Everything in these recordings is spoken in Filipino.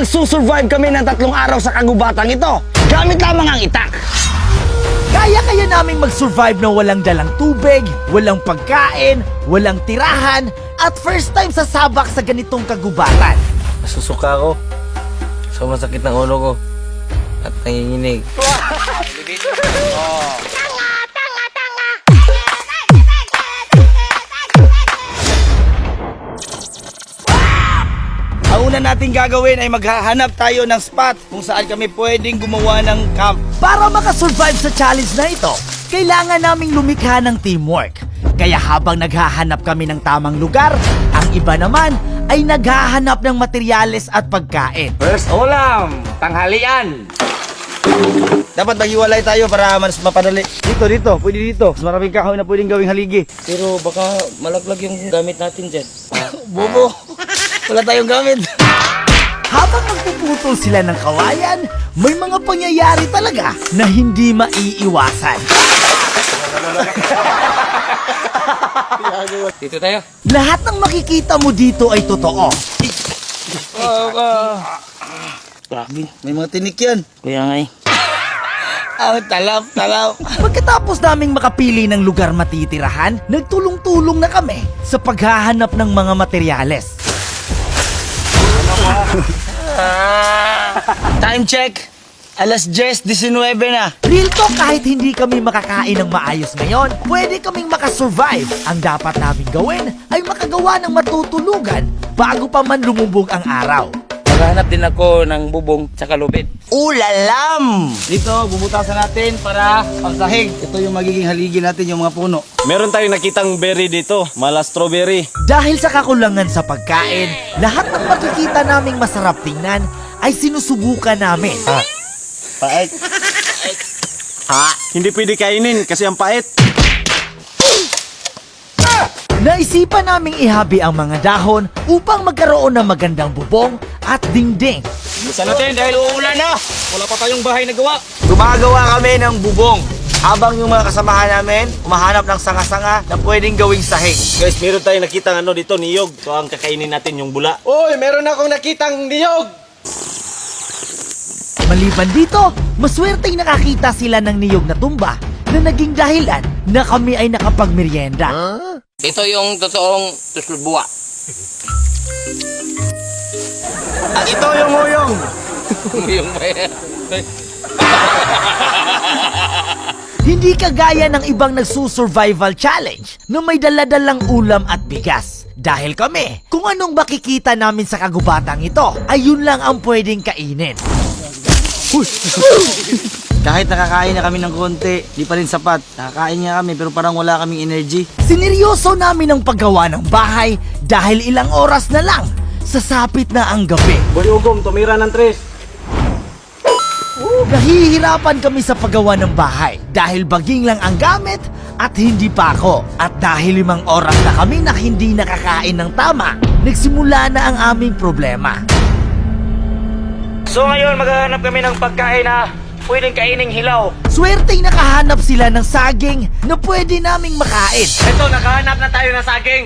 magsusurvive kami ng 3 araw sa kagubatang ito. Gamit lamang ang itak. Kaya naming mag-survive na walang dalang tubig, walang pagkain, walang tirahan, at first time sa sabak sa ganitong kagubatan. Nasusuka ako. So masakit ng ulo ko. At nanginginig. Ang una nating gagawin ay maghahanap tayo ng spot kung saan kami pwedeng gumawa ng camp. Para makasurvive sa challenge na ito, kailangan naming lumikha ng teamwork. Kaya habang naghahanap kami ng tamang lugar, ang iba naman ay naghahanap ng materyales at pagkain. First ulam, tanghalian. Dapat maghiwalay tayo para mas mapadali. Dito. Pwede dito. Mas maraming kahoy na pwedeng gawing haligi. Pero baka malaglag yung gamit natin dyan. Bobo, wala tayong gamit. Habang magpuputol sila ng kawayan, may mga pangyayari talaga na hindi maiiwasan. Dito tayo. Lahat ng makikita mo dito ay totoo. Grabe, may mga tinik yan. Kuya nga eh. Talap. Pagkatapos naming makapili ng lugar matitirahan, nagtulong-tulong na kami sa paghahanap ng mga materyales. Time check. Alas 10:19 na. Real talk, kahit hindi kami makakain ng maayos ngayon, pwede kaming makasurvive. Ang dapat namin gawin ay makagawa ng matutulugan bago pa man lumubog ang araw. Maghanap din ako ng bubong tsaka lubid. Ulalam! Dito, bubutasan natin para pangsahig. Ito yung magiging haligi natin, yung mga puno. Meron tayong nakitang berry dito, mala strawberry. Dahil sa kakulangan sa pagkain, lahat ng makikita naming masarap tingnan ay sinusubukan namin. Pait. Hindi pwede kainin kasi ang pait. Naisipan naming ihabi ang mga dahon upang magkaroon ng magandang bubong at dingding. Isa natin dahil uulan na. Wala pa tayong bahay na gawa. Gumagawa kami ng bubong. Habang yung mga kasamahan namin, umahanap ng sanga-sanga na pwedeng gawing sahig. Guys, meron tayong nakitang dito, niyog. So ang kakainin natin yung bula. Uy, meron akong nakitang niyog! Maliban dito, maswerteng nakakita sila ng niyog na tumba na naging dahilan na kami ay nakapagmeryenda. Ito yung totoong tuslubua. At ito yung huyong. Yung Hindi kagaya ng ibang nagsusurvival challenge na may daladalang ulam at bigas. Dahil kami, kung anong makikita namin sa kagubatang ito, ay yun lang ang pwedeng kainin. Kahit nakakain na kami ng konti, di pa rin sapat. Nakakain nga kami pero parang wala kaming energy. Sineryoso namin ang paggawa ng bahay dahil ilang oras na lang, sasapit na ang gabi. Baliugom, tumira ng tres. Nahihirapan kami sa paggawa ng bahay dahil baging lang ang gamit at hindi pa ako. At dahil 5 oras na kami na hindi nakakain ng tama, nagsimula na ang aming problema. So ngayon, maghahanap kami ng pagkain na pwedeng kaining hilaw. Swerteng nakahanap sila ng saging na pwede naming makain. Ito, nakahanap na tayo ng saging.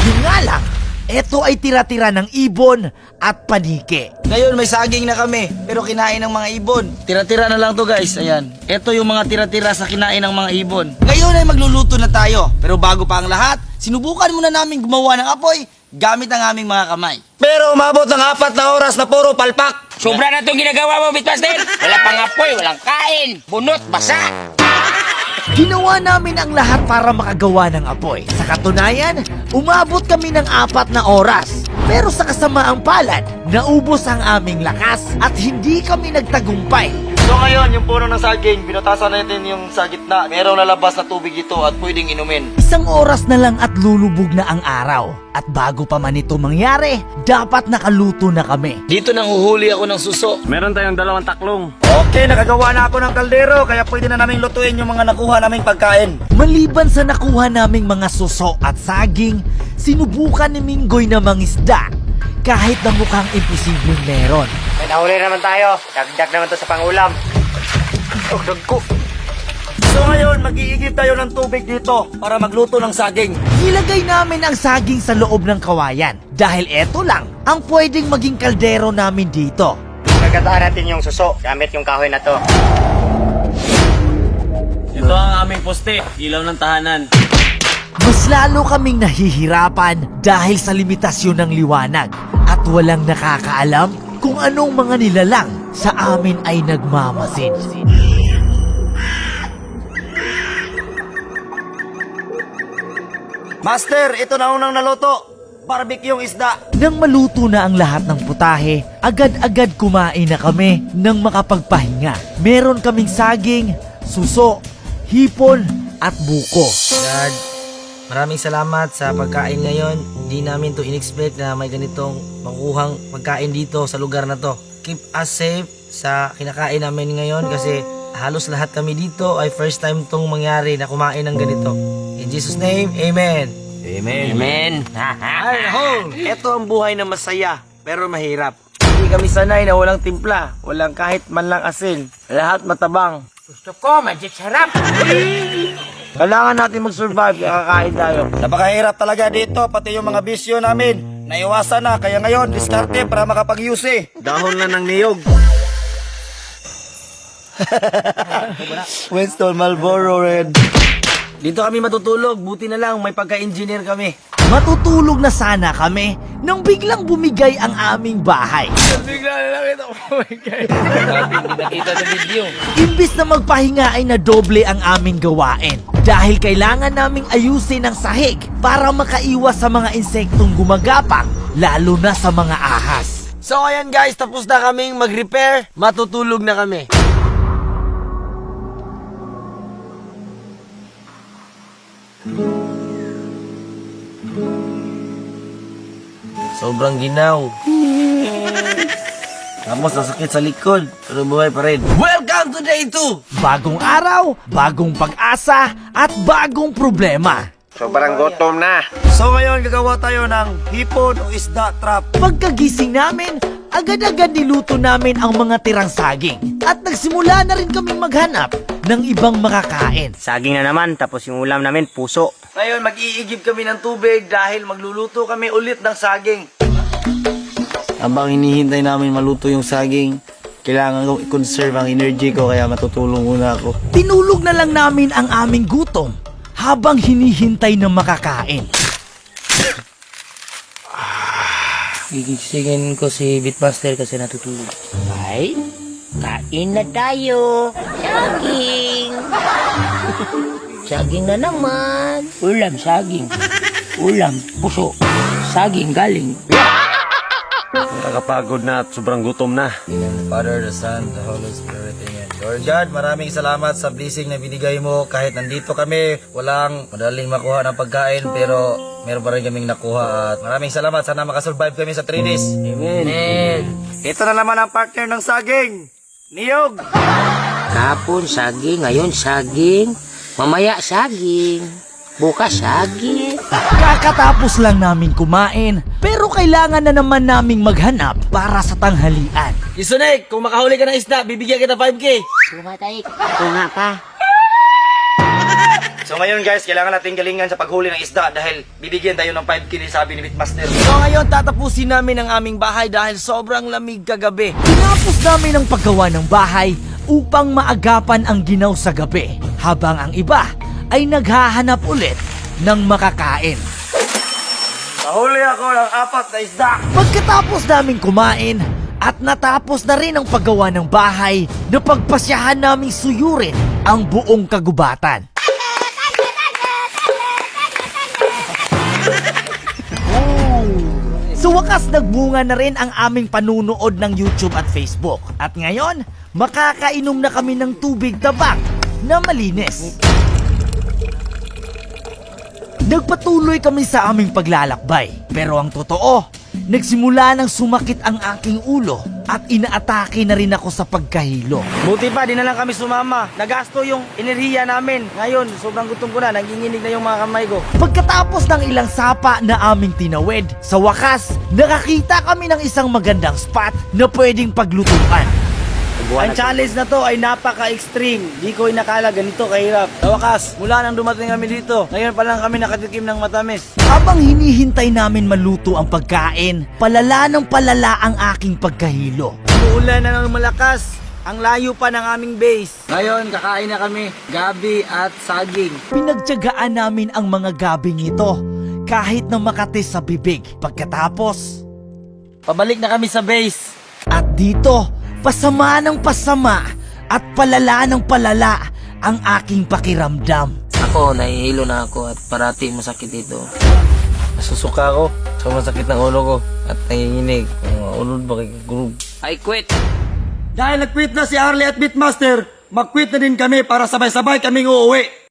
Yun nga lang, ito ay tira-tira ng ibon at panike. Ngayon, may saging na kami, pero kinain ng mga ibon. Tira-tira na lang to guys, ayan. Ito yung mga tira-tira sa kinain ng mga ibon. Ngayon ay magluluto na tayo, pero bago pa ang lahat, sinubukan muna namin gumawa ng apoy gamit ang aming mga kamay. Pero umabot ng 4 na oras na puro palpak. sobra na itong ginagawa mo, Bitmaster. Wala pang apoy, walang kain. Bunot, basa. Ginawa namin ang lahat para makagawa ng apoy. Sa katunayan, umabot kami ng 4 na oras. Pero sa kasamaang palad, naubos ang aming lakas at hindi kami nagtagumpay. So ngayon, yung puno ng saging, binutasan natin yung sa gitna. Merong lalabas na tubig ito at pwedeng inumin. 1 oras na lang at lulubog na ang araw. At bago pa man ito mangyari, dapat nakaluto na kami. Dito nang huhuli ako ng suso. Meron tayong 2 taklong. Okay, nakagawa na ako ng kaldero, kaya pwede na namin lutuin yung mga nakuha naming pagkain. Maliban sa nakuha naming mga suso at saging, sinubukan ni Minggoy na mangisda. Kahit na mukhang imposibleng meron. May nahuli naman tayo. Dagdag naman to sa pangulam. Oh, dagko. So ngayon, mag-iigib tayo ng tubig dito para magluto ng saging. Nilagay namin ang saging sa loob ng kawayan dahil eto lang ang pwedeng maging kaldero namin dito. Gagandaan natin yung suso gamit yung kahoy na to. Ito ang aming poste, ilaw ng tahanan. Mas lalo kaming nahihirapan dahil sa limitasyon ng liwanag at walang nakakaalam kung anong mga nilalang sa amin ay nagmamasid. Master, ito na unang naluto. Barbecue yung isda. Nang maluto na ang lahat ng putahe, agad-agad kumain na kami nang makapagpahinga. Meron kaming saging, suso, hipon at buko. Dad, maraming salamat sa pagkain ngayon. Hindi namin to in-expect na may ganitong makuhang pagkain dito sa lugar na to. Keep us safe sa kinakain namin ngayon kasi halos lahat kami dito ay first time tong mangyari na kumain ng ganito. In Jesus' name, Amen. Amen. Ay, ho! Ito ang buhay na masaya, pero mahirap. Hindi kami sanay na walang timpla, walang kahit man lang asin. Lahat matabang. Gusto ko, medyo sarap. Kailangan natin mag-survive, kakain tayo. Napakahirap talaga dito, pati yung mga bisyo namin. Naiwasan na, kaya ngayon, diskarte para makapag-use. Dahon lang ng niyog. Winston Marlboro Red. Dito kami matutulog, buti na lang may pagka-engineer kami. Matutulog na sana kami nang biglang bumigay ang aming bahay. Nakita sa video. Imbis na magpahinga ay nadoble ang aming gawain dahil kailangan naming ayusin ang sahig para makaiwas sa mga insektong gumagapang, lalo na sa mga ahas. So ayan guys, tapos na kaming mag-repair, matutulog na kami. Sobrang ginaw. Tapos nasakit sa likod, pero buhay pa rin. Welcome to day 2! Bagong araw, bagong pag-asa, at bagong problema. Sobrang gutom na. So ngayon gagawa tayo ng hipon o isda trap. Pagkagising namin, agad-agad niluto namin ang mga tirang saging. At nagsimula na rin kaming maghanap ng ibang makakain. Saging na naman, tapos yung ulam namin, puso. Ngayon mag-iigib kami ng tubig dahil magluluto kami ulit ng saging. Habang hinihintay namin maluto yung saging, kailangan kong i-conserve ang energy ko kaya matutulong muna ako. Tinulog na lang namin ang aming gutom habang hinihintay na makakain. Gigisingin ko si Beatmaster kasi natutulog. Ay, kain na tayo. Saging. Saging na naman. Ulam, saging. Ulam, puso. Saging galing. Nakakapagod na at sobrang gutom na. Father, the Son, the Holy Spirit, Amen. Lord God, maraming salamat sa blessing na binigay mo. Kahit nandito kami, walang madaling makuha ng pagkain, pero meron pa rin kaming nakuha. At maraming salamat. Sana makasurvive kami sa 3 days. Amen. Ito na naman ang partner ng saging, niyog. Kapon, saging. Ngayon, saging. Mamaya, saging. Bukas, saging. Kakatapos lang namin kumain, pero kailangan na naman naming maghanap para sa tanghalian. Kisunek, kung makahuli ka ng isda, bibigyan kita 5K. Tumatay. Ito nga pa. So ngayon guys, kailangan natin galingan sa paghuli ng isda dahil bibigyan tayo ng 5K ni sabi ni Beatmaster. So ngayon, tatapusin namin ang aming bahay dahil sobrang lamig kagabi. Tinapos namin ang paggawa ng bahay upang maagapan ang ginaw sa gabi, habang ang iba ay naghahanap ulit ng makakain. Nahuli ako ng 4 na isda. Pagkatapos namin kumain at natapos na rin ang paggawa ng bahay, napagpasyahan naming suyurin ang buong kagubatan. Sa wakas, nagbunga na rin ang aming panunood ng YouTube at Facebook. At ngayon, makakainom na kami ng tubig tabak na malinis. Nagpatuloy kami sa aming paglalakbay. Pero ang totoo, nagsimula nang sumakit ang aking ulo at inaatake na rin ako sa pagkahilo. Buti pa, di na lang kami sumama. Nagasto yung enerhiya namin. Ngayon, sobrang gutom ko na. Nanginginig na yung mga kamay ko. Pagkatapos ng ilang sapa na aming tinawid, sa wakas, nakakita kami ng isang magandang spot na pwedeng paglutuan. buwan Ang challenge na to ay napaka-extreme. Di ko inakala ganito kahirap. Sa wakas, mula nang dumating kami dito, ngayon pa lang kami nakatikim ng matamis. Habang hinihintay namin maluto ang pagkain, palala ng palala ang aking pagkahilo. Umuulan na ng malakas. Ang layo pa ng aming base. Ngayon, kakain na kami. Gabi at saging. Pinagtiyagaan namin ang mga gabing ito kahit na makati sa bibig. Pagkatapos, Pabalik na kami sa base. at dito, pasama ng pasama at palala ng palala ang aking pakiramdam. Ako, nahihilo na ako at parati masakit dito. Nasusuka ako. Sobrang sakit ng ulo ko at nanginginig. Ulod ba kay gulog? I quit. Dahil nag-quit na si Harley at Beatmaster, mag-quit na din kami para sabay-sabay kaming uuwi.